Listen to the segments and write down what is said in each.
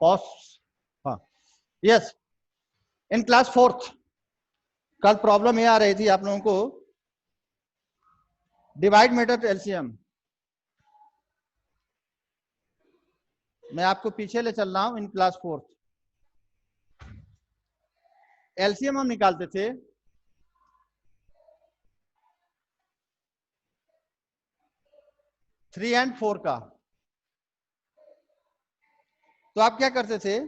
Pause. हाँ yes, in class 4th कल problem ये आ रही थी आप लोगों को, डिवाइड मेथड एलसीएम। मैं आपको पीछे ले चल रहा हूं। इन क्लास 4th एलसीएम हम निकालते थे 3 and 4 का। तो आप क्या करते थे,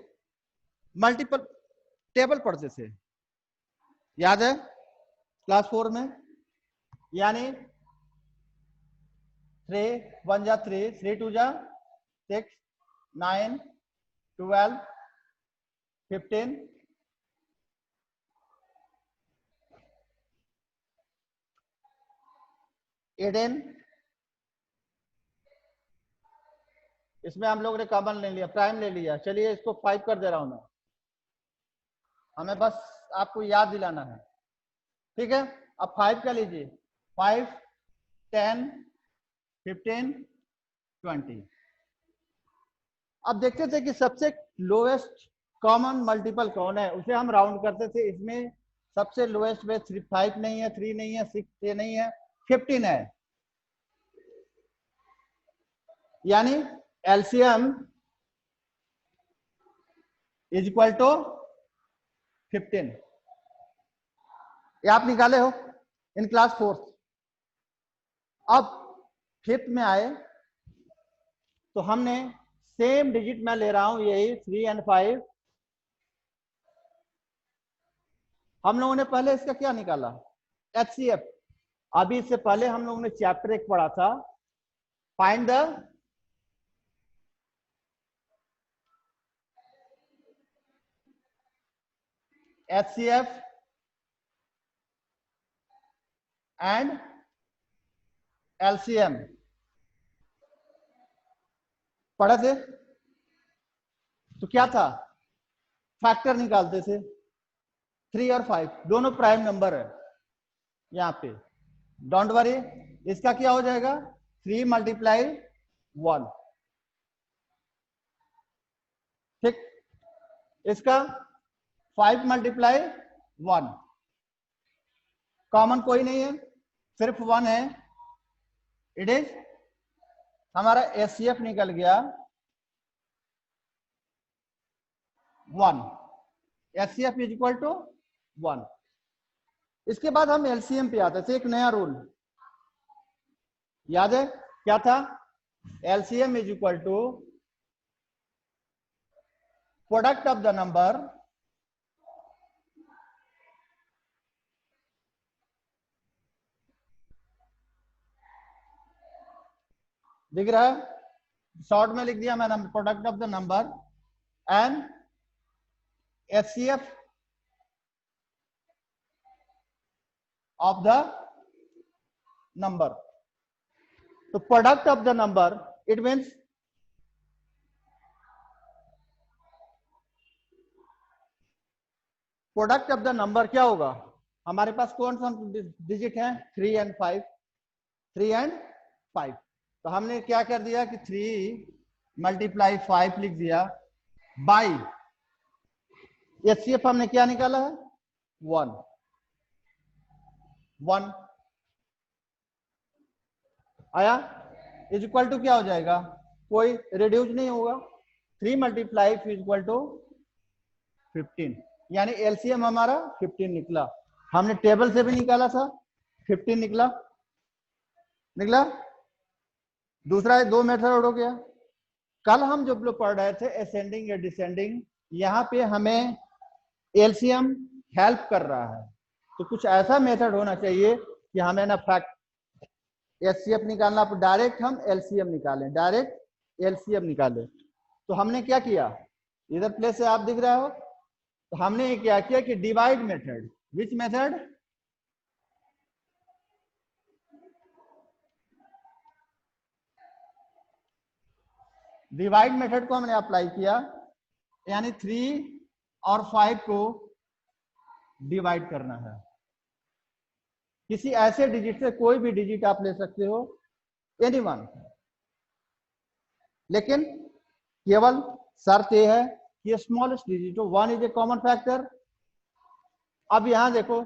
मल्टीपल टेबल पढ़ते थे, याद है क्लास 4 में। यानी 3 1 जा 3, 3 2 जा 6, 9 12 15 18। इसमें हम लोग ने कॉमन ले लिया, प्राइम ले लिया। चलिए इसको 5 कर दे रहा हूं मैं, हमें बस आपको याद दिलाना है, ठीक है। अब 5 का लीजिए, 5 10 15 20। अब देखते थे कि सबसे लोएस्ट कॉमन मल्टीपल कौन है, उसे हम राउंड करते थे। इसमें सबसे लोएस्ट में 5 नहीं है, 3 नहीं है, 6 नहीं है, 15 है। यानी एलसीएम इज इक्वल टू 15। ये आप निकाले हो इन क्लास 4th। अब 5th में आए तो हमने सेम डिजिट में ले रहा हूं, यही 3 and 5। हम लोगों ने पहले इसका क्या निकाला, एचसीएफ। अभी इससे पहले हम लोगों ने चैप्टर 1 पढ़ा था, find the HCF and LCM पढ़े थे। तो क्या था, फैक्टर निकालते थे। 3 और 5 दोनों प्राइम नंबर है यहां पे, डोंट वरी। इसका क्या हो जाएगा, 3 मल्टीप्लाई 1, ठीक। इसका 5 मल्टीप्लाई 1, कॉमन कोई नहीं है, सिर्फ 1 है। इट इज हमारा एचसीएफ निकल गया 1। HCF is equal to 1। इसके बाद हम एलसीएम पे आते थे। एक नया रूल याद है क्या था, LCM is equal to product of the number दिख रहा है, शॉर्ट में लिख दिया मैंने, product of the number and HCF of the number. तो product of the number it means product of the number क्या होगा, हमारे पास कौन सा डिजिट है, 3 and 5, 3 and 5। तो हमने क्या कर दिया कि 3 मल्टीप्लाई 5 लिख दिया बाई एचसीएफ हमने क्या निकाला है, 1 1 आया। इज इक्वल टू क्या हो जाएगा, कोई रिड्यूस नहीं होगा, 3 मल्टीप्लाई इज इक्वल टू 15। यानी एलसीएम हमारा 15 निकला। हमने टेबल से भी निकाला था, 15 निकला। दूसरा 2 मेथड हो गया। कल हम जो पढ़ रहे थे असेंडिंग या डिसेंडिंग, यहाँ पे हमें एलसीएम हेल्प कर रहा है। तो कुछ ऐसा मेथड होना चाहिए कि हमें ना फैक्ट एचसीएफ निकालना, डायरेक्ट हम एलसीएम निकालें, डायरेक्ट एलसीएम निकालें। तो हमने क्या किया, इधर प्लेस से आप दिख रहा हो, तो हमने क्या किया कि divide method. Which method, divide method को हमने अप्लाई किया। यानी 3 और 5 को डिवाइड करना है। किसी ऐसे डिजिट से, कोई भी डिजिट आप ले सकते हो, एनीवन, लेकिन केवल शर्त यह है ये स्मॉलेस्ट डिजिट हो, 1 इज ए कॉमन फैक्टर। अब यहां देखो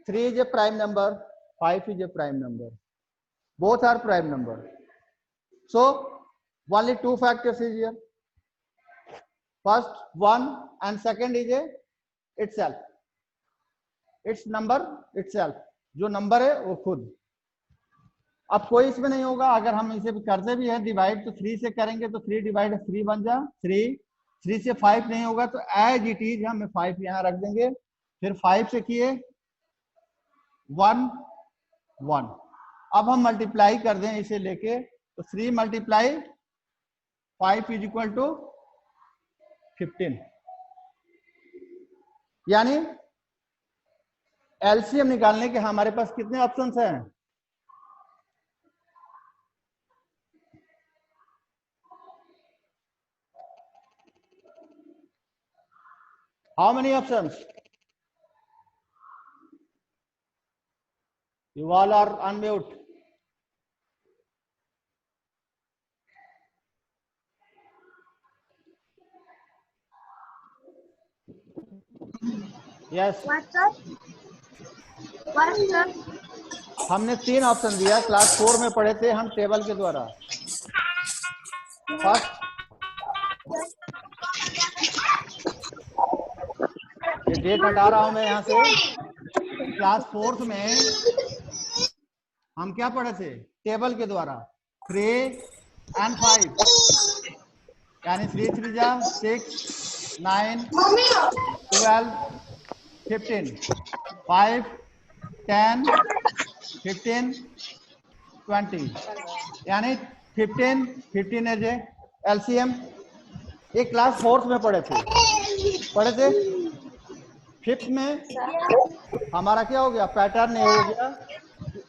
3 is a prime number, 5 is a prime number, both are prime number, so only 2 factors is here, first 1 and second is a itself, its number itself, जो number है वो खुद। अब कोई इसमें नहीं होगा, अगर हम इसे करते भी है डिवाइड तो 3 से करेंगे तो 3 डिवाइड 3 बन जा 3, 3 से 5 नहीं होगा तो एज इट इज हम 5 यहाँ रख देंगे, फिर 5 से किए 1 1। अब हम मल्टीप्लाई कर दें इसे लेके तो 3 मल्टीप्लाई 5 इज इक्वल टू 15, यानी एलसीएम निकालने के हमारे पास कितने ऑप्शंस हैं? How many options? You all are unmute. Yes, हमने 3 ऑप्शन दिया, क्लास 4 में पढ़े थे हम टेबल के द्वारा। फर्स्ट, ये डेट हटा रहा हूं मैं यहां से, क्लास 4 में हम क्या पढ़े थे? टेबल के द्वारा 3 and 5, यानी 3 3 जा 6 9 12 15 5 10 15 20, यानी 15 एज ए एलसीएम। एक क्लास 4 में पढ़े थे। फिफ्थ में हमारा क्या हो गया? पैटर्न ये हो गया,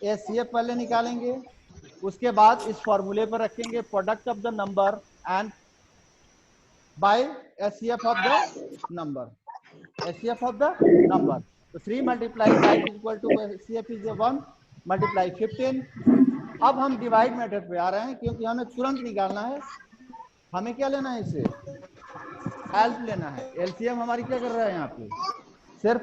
एचसीएफ पहले निकालेंगे, उसके बाद इस फॉर्मूले पर रखेंगे product of the number and by HCF of the number, HCF of the number. तो 3 multiply 5 equal to HCF is 1 multiply 15। अब हम डिवाइड मेथड पे आ रहे हैं क्योंकि हमें तुरंत निकालना है। हमें क्या लेना है? इसे हेल्प लेना है। एलसीएम हमारी क्या कर रहा है यहाँ पे? सिर्फ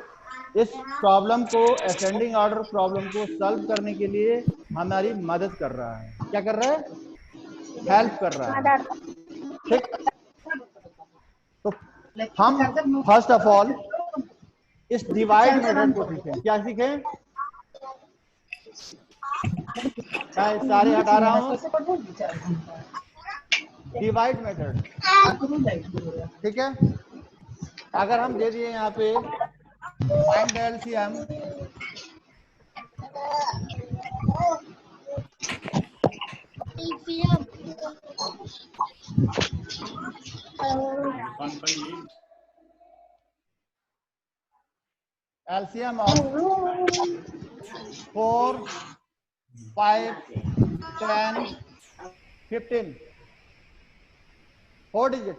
इस प्रॉब्लम को, असेंडिंग ऑर्डर प्रॉब्लम को सॉल्व करने के लिए हमारी मदद कर रहा है। क्या कर रहा है? हेल्प कर रहा है। ठीक, तो हम फर्स्ट ऑफ ऑल इस डिवाइड मेथड को सीखें। क्या सीखें? सारे हटा रहा हूं, डिवाइड मेथड। ठीक है, अगर हम दे दिए यहाँ पे find the LCM, LCM of 4 5 10 15, 4 digit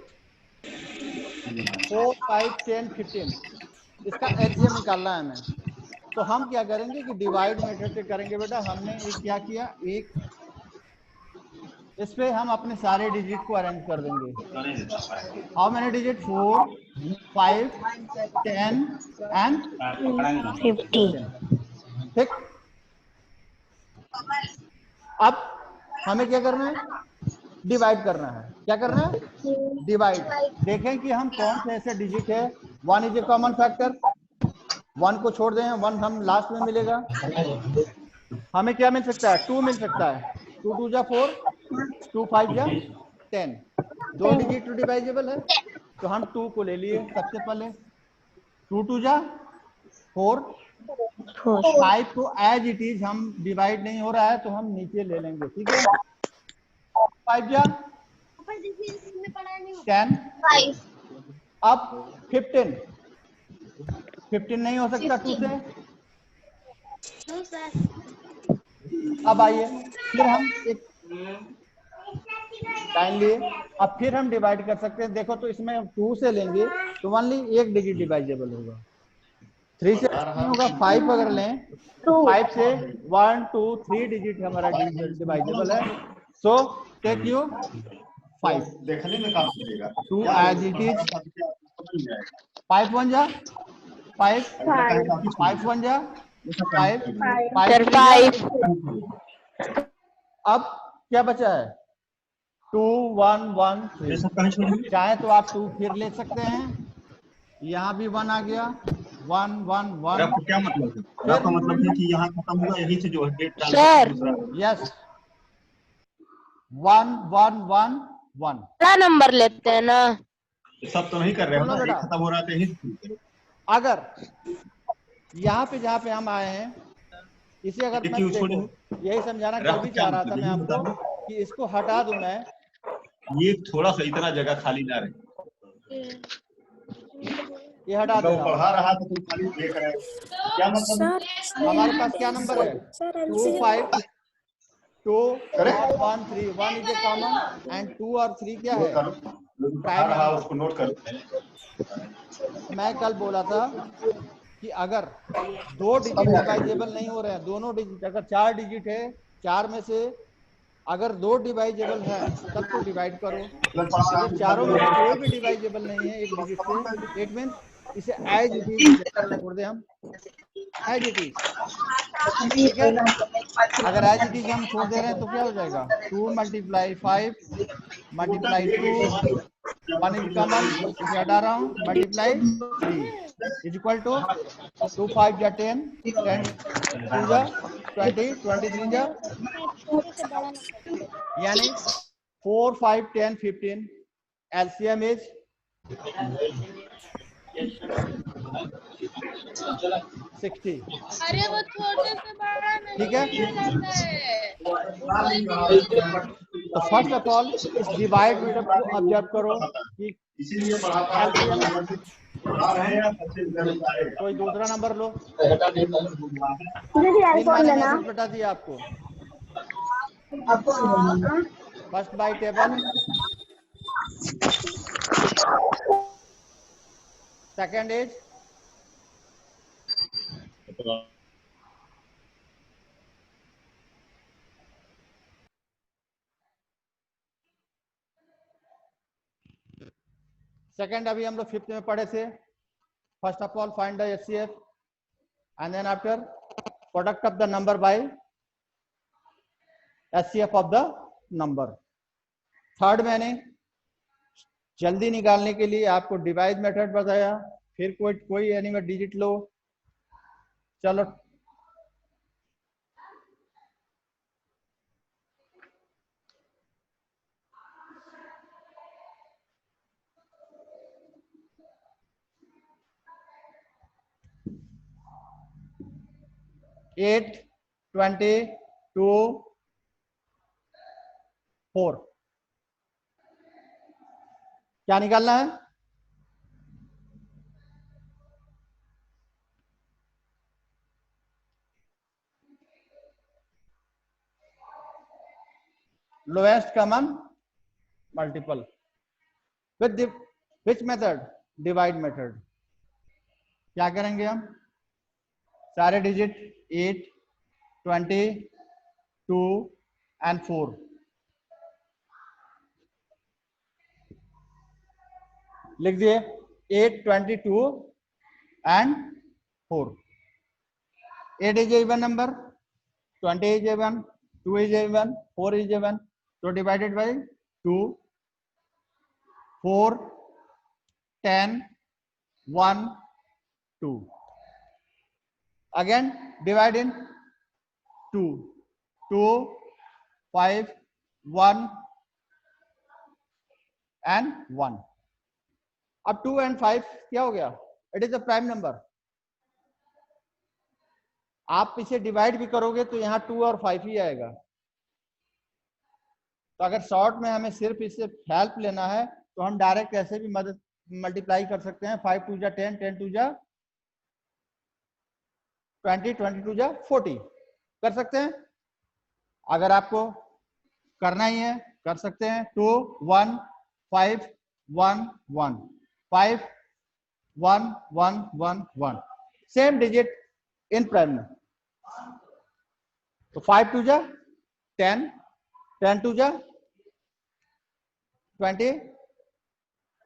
4 5 10 15, इसका एलसीएम निकालना है हमें। तो हम क्या करेंगे कि डिवाइड मेथड से करेंगे। बेटा हमने क्या किया, एक इस पे हम अपने सारे डिजिट को अरेंज कर देंगे। How many digit? 4 5 10 एंड 15। ठीक, अब हमें क्या करना है? डिवाइड करना है। क्या करना है? डिवाइड। देखें कि हम कौन से ऐसे डिजिट है। 1 इज ए कॉमन फैक्टर, 1 को छोड़ दें, 1 हम लास्ट में मिलेगा। हमें क्या मिल सकता है? 2 मिल सकता है। 2 2 जा 4, 2 5 जा 10, 2 डिजिट टू डिवाइजेबल है तो हम 2 को ले लिए सबसे पहले। 2 2 जा 4, 5 को एज इट इज, हम डिवाइड नहीं हो रहा है तो हम नीचे ले लेंगे। ठीक है, 5 जा 10, अब 15 नहीं हो सकता 2 से। अब आइए फिर हम एक टाइम लिए, अब फिर हम डिवाइड कर सकते हैं। देखो तो इसमें 2 से लेंगे तो ओनली एक डिजिट डिवाइजेबल होगा, 3 से नहीं होगा। 5 अगर लें तो 5 से 1 2 3 डिजिट हमारा डिवाइजेबल है। सो टेक यू 5, देखने में काम करेगा 2 एज इट इज 5 1 जा 5, 5 1 जा 5, 5 3 जा। अब क्या बचा है 2 1 1 3। चाहे तो आप 2 फिर ले सकते हैं, यहाँ भी 1 आ गया 1 1 1। आपको क्या मतलब है? आपका मतलब है कि यहाँ खत्म होगा, यहीं से जो है डेट डाल सर यस 1 1 1 1। बड़ा नंबर लेते हैं ना। सब तो नहीं कर रहे हो सुनो ना, बेटा, एक खत्म हो रहा है यही। अगर यहाँ पे जहाँ पे हम आए हैं इसे अगर मैं देखो यही समझाना कल भी चाह रहा था मैं आपको कि इसको हटा दूं मैं, ये थोड़ा सा इतना जगह खाली ना रहे। ये हटा दे रहा हूं। पढ़ा रहा था तुम खाली देख रहे हो, क्या मतलब? हमारे पास क्या नंबर है 2 5 2 1 1 3। 1 इज ए कॉमन एंड 2 और 3 क्या है प्राइम नंबर। उसको नोट करो। मैं कल बोला था कि अगर 2 डिजिट डिवाइजेबल नहीं हो रहे हैं, दोनों डिजिट अगर 4 डिजिट है, 4 में से अगर 2 डिवाइजेबल है तब तो डिवाइड करो। अगर चारों में से कोई भी डिवाइजेबल नहीं है एक डिजिट से, इट मींस इसे एज इट इज छोड़ दे हम, एज इट इज। ठीक है, अगर एज इट इज हम छोड़ दे रहे हैं तो क्या हो जाएगा 2 × 5 × 2 1 इज कॉमन, इसे हटा रहा हूँ, मल्टीप्लाई 3 इज इक्वल टू 2 5 जा 10 10 2 जा 20 23 जा, यानी 4 5 10 15। LCM is 60। अरे वो छोटे से बड़ा नहीं ठीक है, किया जाता है। तो फर्स्ट ऑफ ऑल इस डिवाइड मेथड को ऑब्जर्व करो कि एलसीएम। कोई दूसरा नंबर लो, 3 मैंने मैसेज बता दिया आपको। First by table, second is second अभी हम लोग 5th में पढ़े थे। First of all find the HCF and then after product of the number by HCF of the number. Third मैंने जल्दी निकालने के लिए आपको डिवाइड मेथड बताया, फिर कोई एनिमल डिजिट लो। चलो एट 22 4 क्या निकालना है lowest common multiple with which method divide method. क्या करेंगे हम सारे डिजिट 8 22 एंड 4 लिख दिए 8 22 and 4। 8 is even number, 20 is even, 2 is even, 4 is even, so divided by 2 4 10 1 2। again divide in 2 2 5 1 and 1। अब 2 and 5 क्या हो गया, it is a prime number. आप इसे डिवाइड भी करोगे तो यहाँ 2 और 5 ही आएगा। तो अगर शॉर्ट में हमें सिर्फ इससे हेल्प लेना है तो हम डायरेक्ट ऐसे भी मदद मल्टीप्लाई कर सकते हैं। 5 2 जा 10 10 2 जा 20 22 जा 40 कर सकते हैं। अगर आपको करना ही है कर सकते हैं। 2 1 5 1 1 5 1 1 1 1 सेम डिजिट इन प्राइम में। तो 5 2 जा 10 10 2 जा 20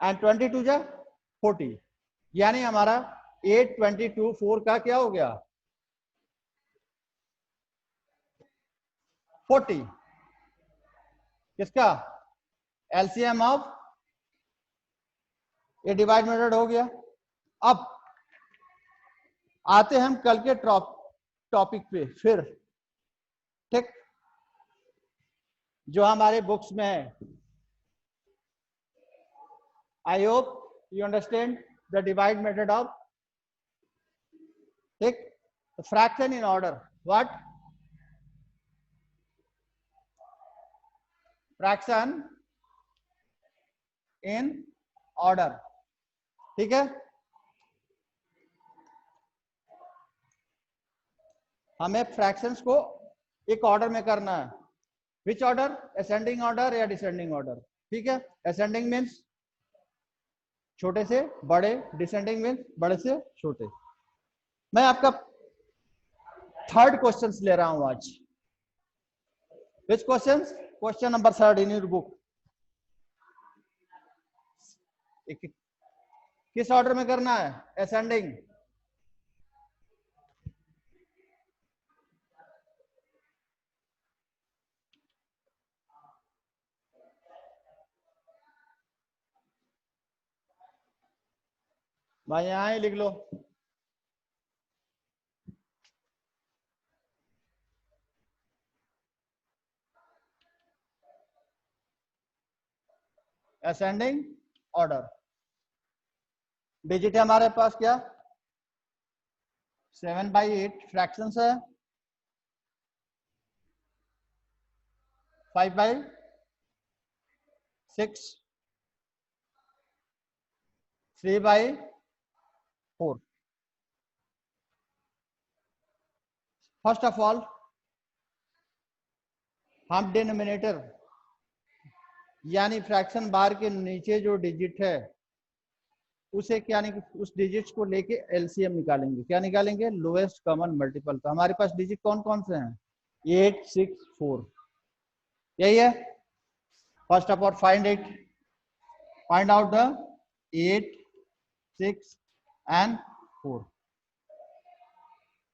and 22 जा 40, यानी हमारा 822 4 का क्या हो गया 40, किसका एलसीएम ऑफ ये डिवाइड मेथड हो गया। अब आते हैं हम कल के टॉपिक पे फिर, ठीक, जो हमारे बुक्स में है। I hope you understand the divide method of, ठीक, fraction in order, what fraction in order, ठीक है। हमें फ्रैक्शंस को एक ऑर्डर में करना है। विच ऑर्डर, असेंडिंग ऑर्डर या डिसेंडिंग ऑर्डर, ठीक है। असेंडिंग मीन्स छोटे से बड़े, डिसेंडिंग मीन्स बड़े से छोटे। मैं आपका थर्ड क्वेश्चंस ले रहा हूं आज। विच questions, question number 3 in your book. किस ऑर्डर में करना है, असेंडिंग, भाई यहां ही लिख लो। असेंडिंग ऑर्डर, डिजिट है हमारे पास क्या 7/8, फ्रैक्शंस है 5/6, 3/4। फर्स्ट ऑफ ऑल हम डिनोमिनेटर यानी फ्रैक्शन बार के नीचे जो डिजिट है उसे क्या उस डिजिट्स को लेके एलसीएम निकालेंगे। क्या निकालेंगे, लोएस्ट कॉमन मल्टीपल। तो हमारे पास डिजिट कौन कौन से हैं 8, 6, 4, यही है। First of all find out the 8, 6 and 4,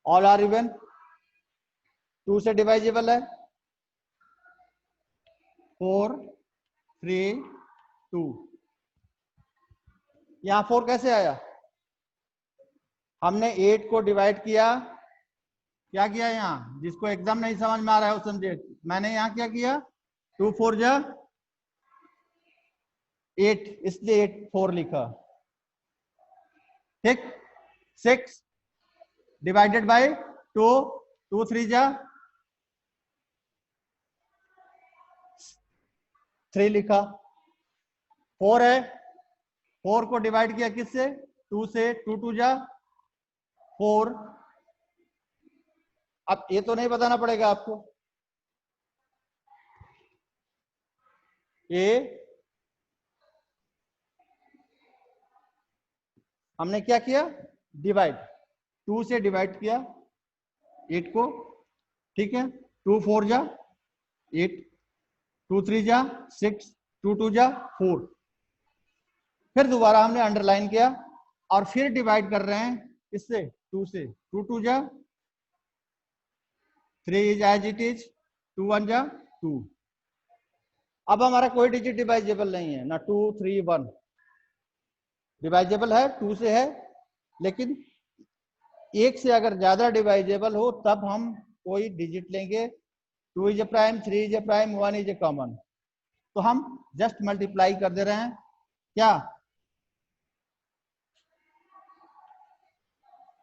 all are even, 2 से डिवाइजेबल है, 4, 3, 2। यहां 4 कैसे आया, हमने 8 को डिवाइड किया, क्या किया यहाँ, जिसको एग्जाम नहीं समझ में आ रहा है वो समझे। मैंने यहाँ क्या किया 2 4 जा 8, इसलिए 8 4 लिखा, ठीक। 6 डिवाइडेड बाय 2, 2 3 जा 3 लिखा। 4 है, 4 को डिवाइड किया किससे 2 से, 2 2 जा 4। अब ये तो नहीं बताना पड़ेगा आपको, ये हमने क्या किया डिवाइड, 2 से डिवाइड किया 8 को, ठीक है। 2 4 जा 8, 2 3 जा 6, 2 2 जा 4। फिर दोबारा हमने अंडरलाइन किया और फिर डिवाइड कर रहे हैं इससे 2 से, 2 2 जा 3 इज एज इट इज, 2 1 जा 2। अब हमारा कोई डिजिट डिवाइजेबल नहीं है ना, 2 3 1 डिवाइजेबल है 2 से है, लेकिन 1 से अगर ज्यादा डिवाइजेबल हो तब हम कोई डिजिट लेंगे। 2 is a prime, 3 is a prime, 1 is a common. तो हम जस्ट मल्टीप्लाई कर दे रहे हैं, क्या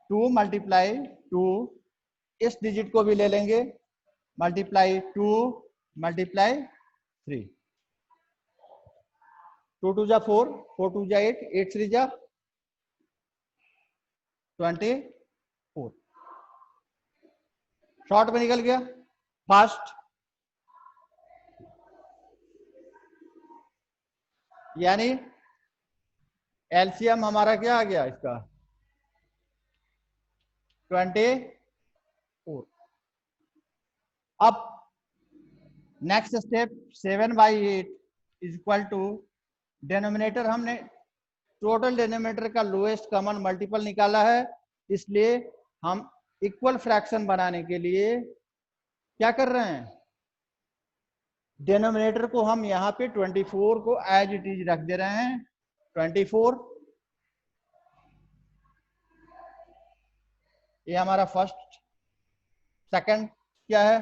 2 मल्टीप्लाई 2, इस डिजिट को भी ले लेंगे, मल्टीप्लाई 2 मल्टीप्लाई 3, 2 2 जा 4, 4 2 जा 8, 8 3 जा 24। शॉर्ट में निकल गया फास्ट, यानी एलसीएम हमारा क्या आ गया इसका 24। अब next step 7/8 is equal to, denominator हमने टोटल डिनोमिनेटर का लोएस्ट कॉमन मल्टीपल निकाला है, इसलिए हम इक्वल फ्रैक्शन बनाने के लिए क्या कर रहे हैं, डिनोमिनेटर को हम यहाँ पे 24 को एज इट इज रख दे रहे हैं। 24 ये हमारा फर्स्ट, सेकंड क्या है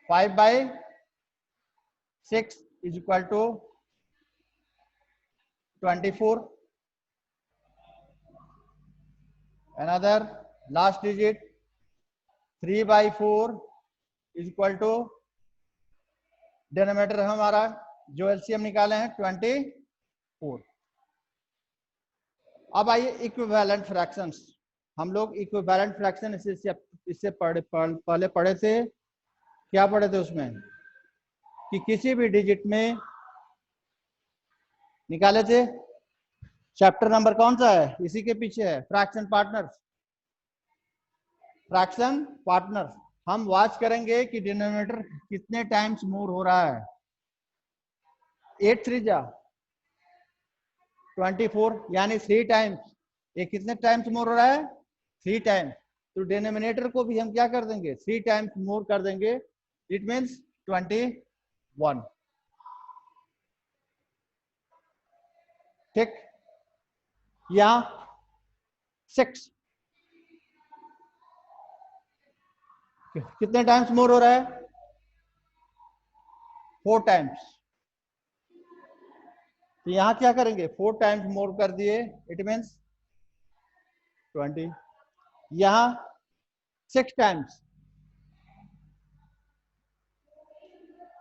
5/6 is equal to 24, another last digit 3/4 is equal to denominator हमारा जो एलसीएम निकाले हैं 24। अब आइए इक्विवेलेंट फ्रैक्शंस। हम लोग इक्विवेलेंट फ्रैक्शन इससे पहले पढ़े थे। क्या पढ़े थे उसमें कि किसी भी डिजिट में निकाले थे। चैप्टर नंबर कौन सा है, इसी के पीछे है, फ्रैक्शन पार्टनर्स। फ्रैक्शन पार्टनर्स हम वॉच करेंगे कि डिनोमिनेटर कितने टाइम्स मूव हो रहा है। 8 3 जा 24 यानी 3 टाइम्स। ये कितने टाइम्स मूव हो रहा है, 3 टाइम्स। तो डिनोमिनेटर को भी हम क्या कर देंगे, 3 टाइम्स मूव कर देंगे। It means 21। ठीक, या 6 कितने टाइम्स मूव हो रहा है, 4 टाइम्स। तो यहां क्या करेंगे, 4 टाइम्स मोर कर दिए, इट मीन्स 20। यहां 6 टाइम्स,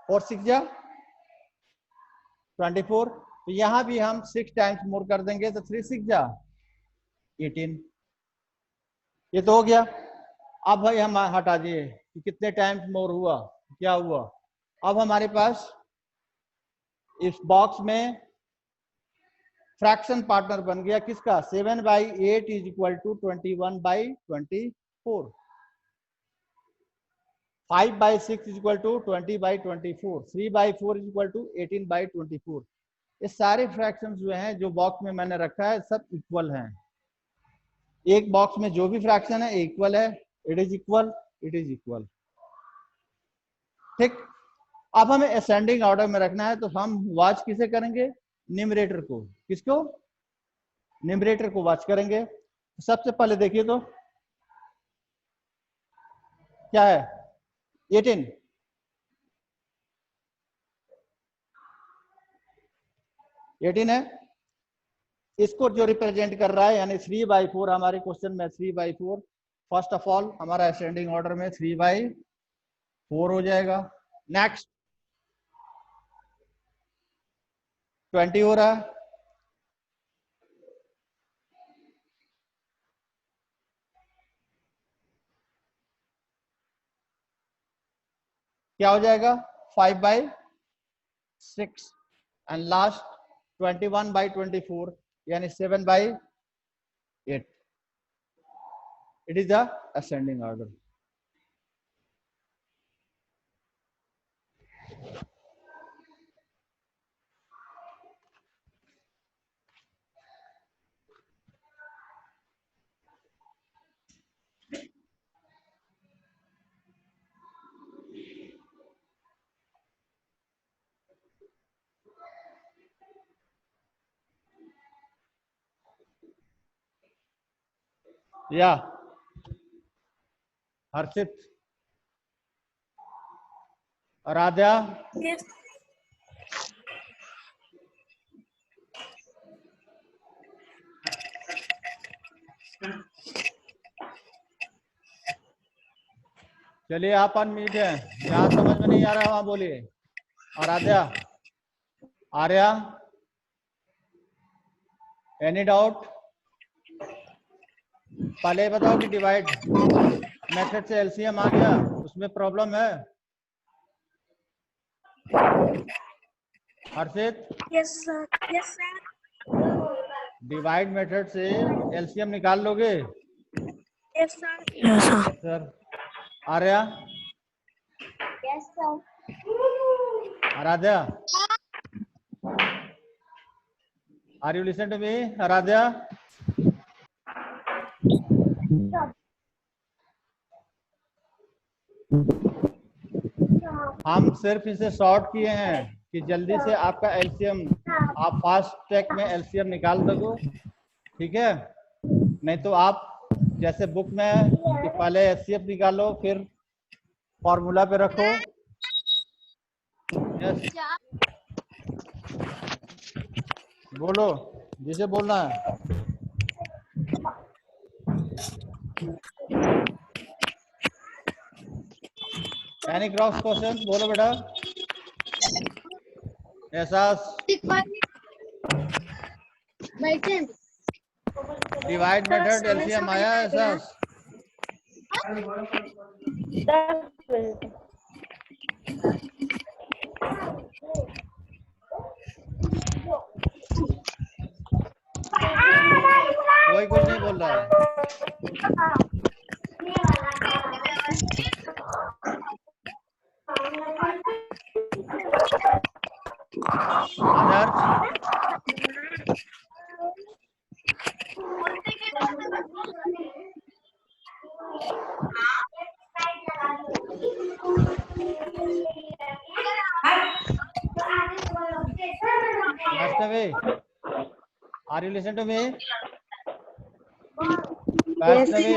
4 6 जा 24। तो यहां भी हम 6 टाइम्स मोर कर देंगे, तो 3 6 जा 18। ये तो हो गया। अब भाई हम हटा दिए कि कितने टाइम्स मोर हुआ, क्या हुआ। अब हमारे पास इस बॉक्स में फ्रैक्शन पार्टनर बन गया किसका, 7/8 is equal to 21/24। 5/6 is equal to 20/24। 3/4 is equal to 18/24। ये सारे फ्रैक्शंस जो हैं जो बॉक्स में मैंने रखा है सब इक्वल हैं। एक बॉक्स में जो भी फ्रैक्शन है इक्वल है, it is equal, it is equal. ठीक, अब हमें असेंडिंग ऑर्डर में रखना है, तो हम वॉच किसे करेंगे, न्यूमरेटर को। किसको, न्यूमरेटर को वॉच करेंगे। सबसे पहले देखिए तो क्या है, 18। है, इसको जो रिप्रेजेंट कर रहा है यानी 3/4 हमारे क्वेश्चन में 3/4। फर्स्ट ऑफ ऑल हमारा असेंडिंग ऑर्डर में 3/4 हो जाएगा। नेक्स्ट 20 हो रहा है, क्या हो जाएगा 5/6 एंड लास्ट 21/24 यानी 7/8। It is the ascending order. या हर्षित, राधा, Yes. चलिए आप अनम्यूट हैं, जहां समझ में नहीं आ रहा वहां बोलिए। Aaradhya, Arya, any doubt. पहले बताओ कि डिवाइड मेथड से एलसीएम आ गया, उसमें प्रॉब्लम है। Harshit, Yes, sir. Yes, sir. Divide method से एलसीएम निकाल लोगे। Yes, sir. Yes, sir. Sir, Arya, Yes, sir. Aaradhya, Are you listening to me, Aradhya? हम सिर्फ इसे शॉर्ट किए हैं कि जल्दी से आपका एलसीएम, आप फास्ट ट्रैक में एलसीएम निकाल सको, ठीक है। नहीं तो आप जैसे बुक में कि पहले एचसीएफ निकालो फिर फॉर्मूला पे रखो। यस, बोलो जिसे बोलना है। एनी क्रॉस क्वेश्चन बोलो बेटा। एहसास, डिवाइड मेथड एलसीएम आया एहसास? कोई कुछ नहीं बोल रहा है। आदर्श, Vaishnavi, are you listening to me? Vaishnavi,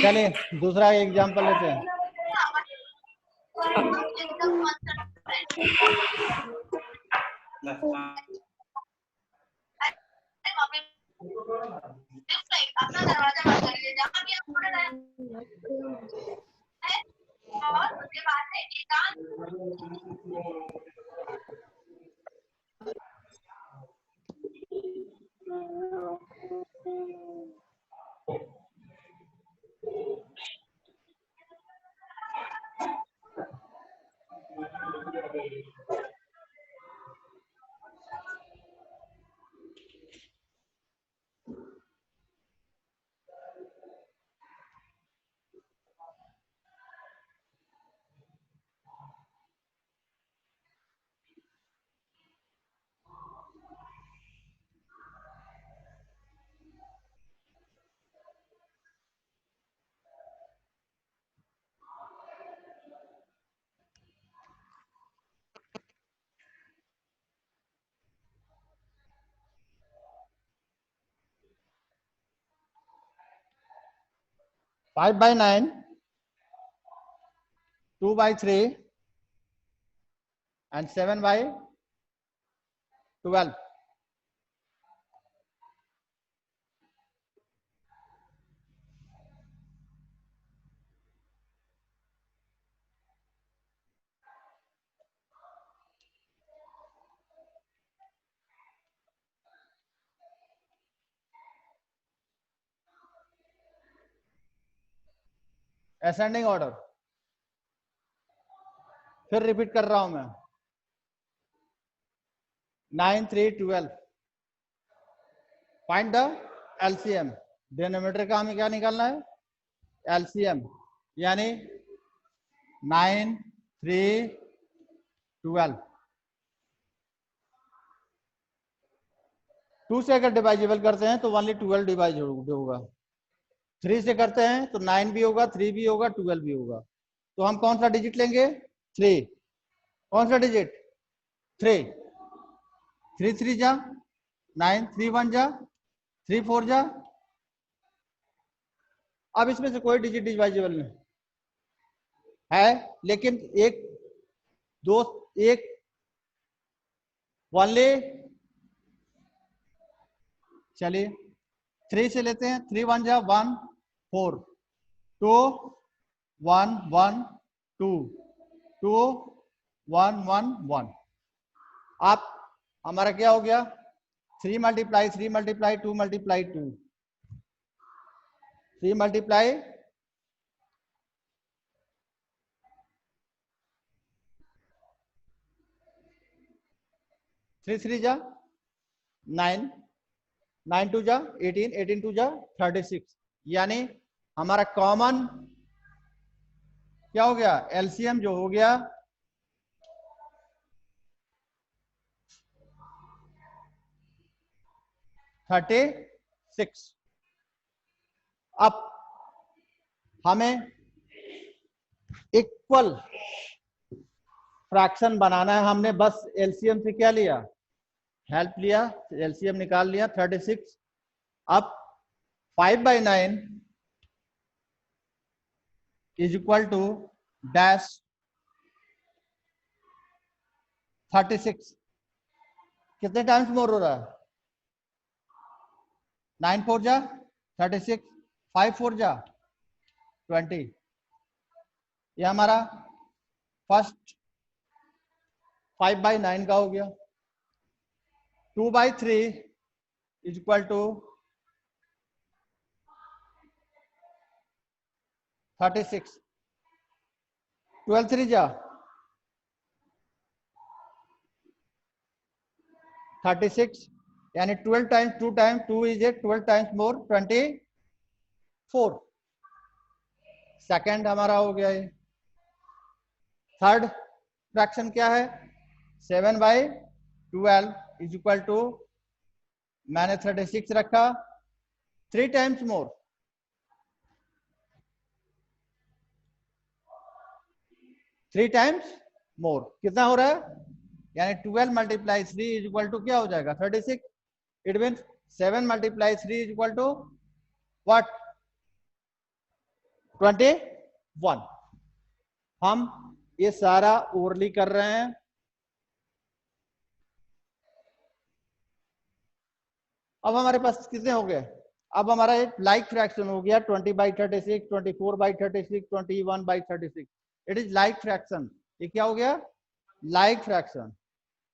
चलिए दूसरा एग्जाम्पल लेते हैं। Five by 9, 2 by 3 and 7 by 12. Ascending order, फिर रिपीट कर रहा हूं मैं। 9, 3, 12। Find the LCM. डिनोमिनेटर का हमें क्या निकालना है? एलसीएम, यानी 9, 3, 12। 2 से अगर डिवाइजेबल करते हैं तो ओनली 12 डिवाइज होगा। 3 से करते हैं तो 9 भी होगा, 3 भी होगा, 12 भी होगा। तो हम कौन सा डिजिट लेंगे? 3। कौन सा डिजिट? 3। 3 3 जा 9, 3 1 जा 3 4 जा। अब इसमें से कोई डिजिट डिवाइजेबल नहीं है, लेकिन एक ओनली, चलिए 3 से लेते हैं। 3 1 जा 1 4, 2 1 1 2 2 1 1 1। आप हमारा क्या हो गया? 3 मल्टीप्लाई 3 मल्टीप्लाई 2 मल्टीप्लाई 2, 3 मल्टीप्लाई 3 3 जा 9, 9 2 जा 18, 18 2 जा 36। यानी हमारा कॉमन क्या हो गया, एलसीएम जो हो गया 36। अब हमें इक्वल फ्रैक्शन बनाना है। हमने बस एलसीएम से क्या लिया, हेल्प लिया, एलसीएम निकाल लिया 36। अब 5/9 इज इक्वल टू डैश 36। कितने टाइम्स मोर हो रहा है, 9 4 जा 36, 5 4 जा 20। ये हमारा फर्स्ट 5/9 का हो गया। 2/3 इज इक्वल टू 36, 12 3 जा 36, यानी 12 times 2 times 2 is a 12 times more 24। Second हमारा हो गया ये। थर्ड फ्रैक्शन क्या है, 7/12 इज इक्वल टू, मैंने 36 रखा, 3 टाइम्स मोर, 3 टाइम्स मोर कितना हो रहा है, यानी 12 × 3 इज इक्वल टू क्या हो जाएगा 36। It means 7 × 3 is equal to what, 21। हम ये सारा ओरली कर रहे हैं। अब हमारे पास कितने हो गए, अब हमारा एक लाइक फ्रैक्शन हो गया 20/36, 24/36, 21/36। It is like fraction. ये क्या हो गया, लाइक फ्रैक्शन।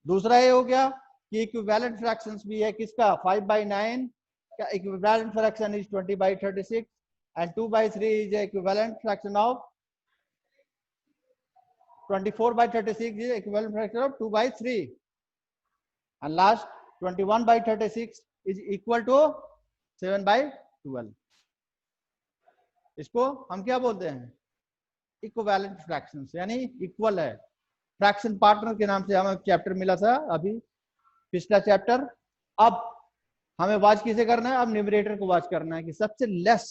दूसरा ये हो गया कि इक्विवेलेंट फ्रैक्शंस भी है किसका, 5/9 का equivalent fraction is 20/36 and 2/3 is equivalent fraction of 24/36 is equivalent fraction of 2/3, and last 21/36 is equal to 7/12। इसको हम क्या बोलते हैं, इक्विवेलेंट फ्रैक्शंस, यानी इक्वल है। फ्रैक्शन पार्टनर के नाम से हमें चैप्टर मिला था अभी पिछला चैप्टर। अब हमें वाच किसे करना है, अब न्यूमरेटर को वाच करना है कि सबसे लेस,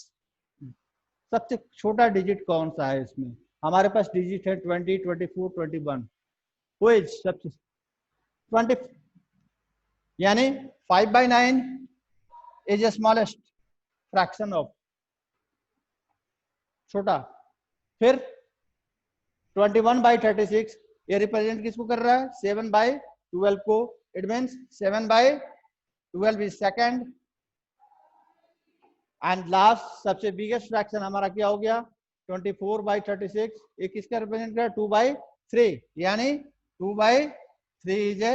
सबसे छोटा डिजिट कौन सा है इसमें। हमारे पास डिजिट है 20, 24, 21, वो सबसे 20, यानी 5/9 is a smallest fraction of, छोटा। फिर 21/36 ये रिप्रेजेंट किसको कर रहा है, 7/12 को। It means 7/12 is second, and last सबसे बिगेस्ट फ्रैक्शन हमारा क्या हो गया 24/36। ये किसका रिप्रेजेंट कर, 2/3, यानी 2/3 is a,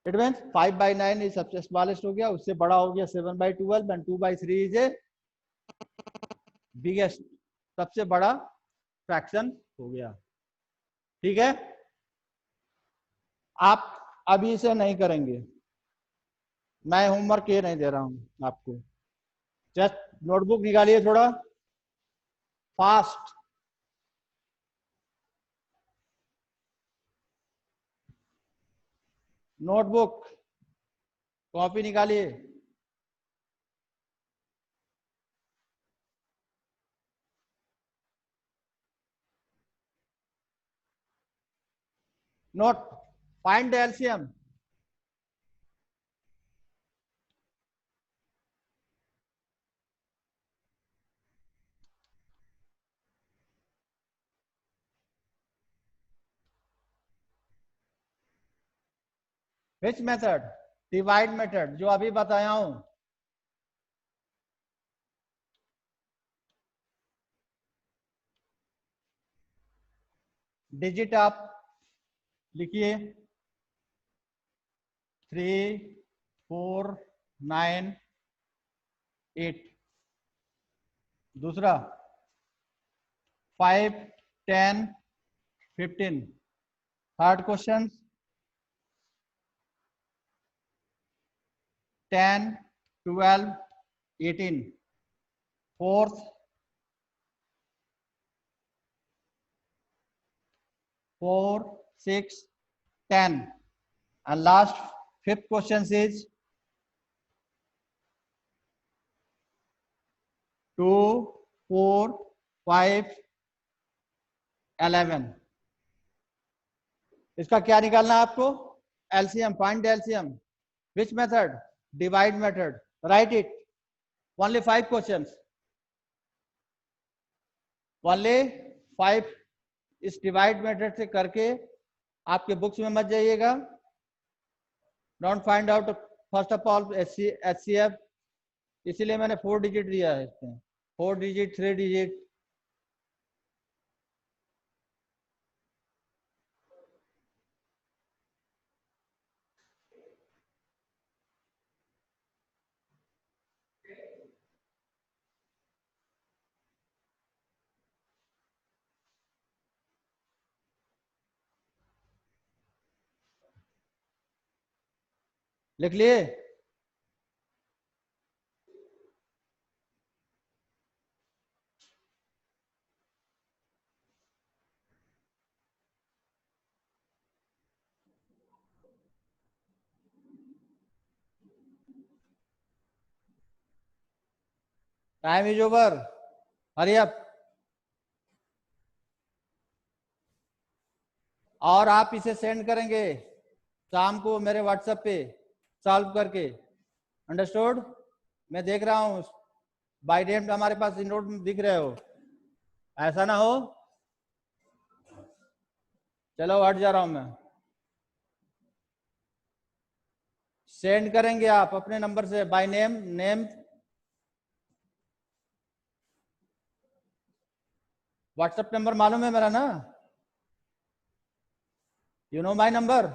it means 5/9 is सबसे स्मॉलेस्ट हो गया, उससे बड़ा हो गया 7/12 एंड 2/3 इज ए बिगेस्ट, सबसे बड़ा फ्रैक्शन हो गया। ठीक है, आप अभी इसे नहीं करेंगे, मैं होमवर्क ये नहीं दे रहा हूं आपको। जस्ट नोटबुक निकालिए थोड़ा फास्ट। नोटबुक कॉपी निकालिए। Note, find the LCM. Which method, divide method, जो अभी बताया हूं। डिजिट आप लिखिए 3, 4, 9, 8। दूसरा 5, 10, 15। Third question 10, 12, 18. Fourth, 4, 6, 10. And last, fifth question is 2, 4, 5, 11. इसका क्या निकालना है आपको? LCM, find LCM. Which method? Divide method. Write it. Only 5 questions. Only 5 इस डिवाइड मेथड से करके आपके बुक्स में मत जाइएगा. Don't find out first of all HCF. इसीलिए मैंने 4 डिजिट दिया है इसमें. 4 डिजिट, 3 डिजिट. लिख लिए? Time is over. Hurry up. और आप इसे सेंड करेंगे शाम को मेरे व्हाट्सएप पे सॉल्व करके. अंडरस्टूड? मैं देख रहा हूँ बाय नेम हमारे पास नोट दिख रहे हो. ऐसा ना हो. चलो हट जा रहा हूं मैं. सेंड करेंगे आप अपने नंबर से बाय नेम. व्हाट्सएप नंबर मालूम है मेरा ना? You know my number.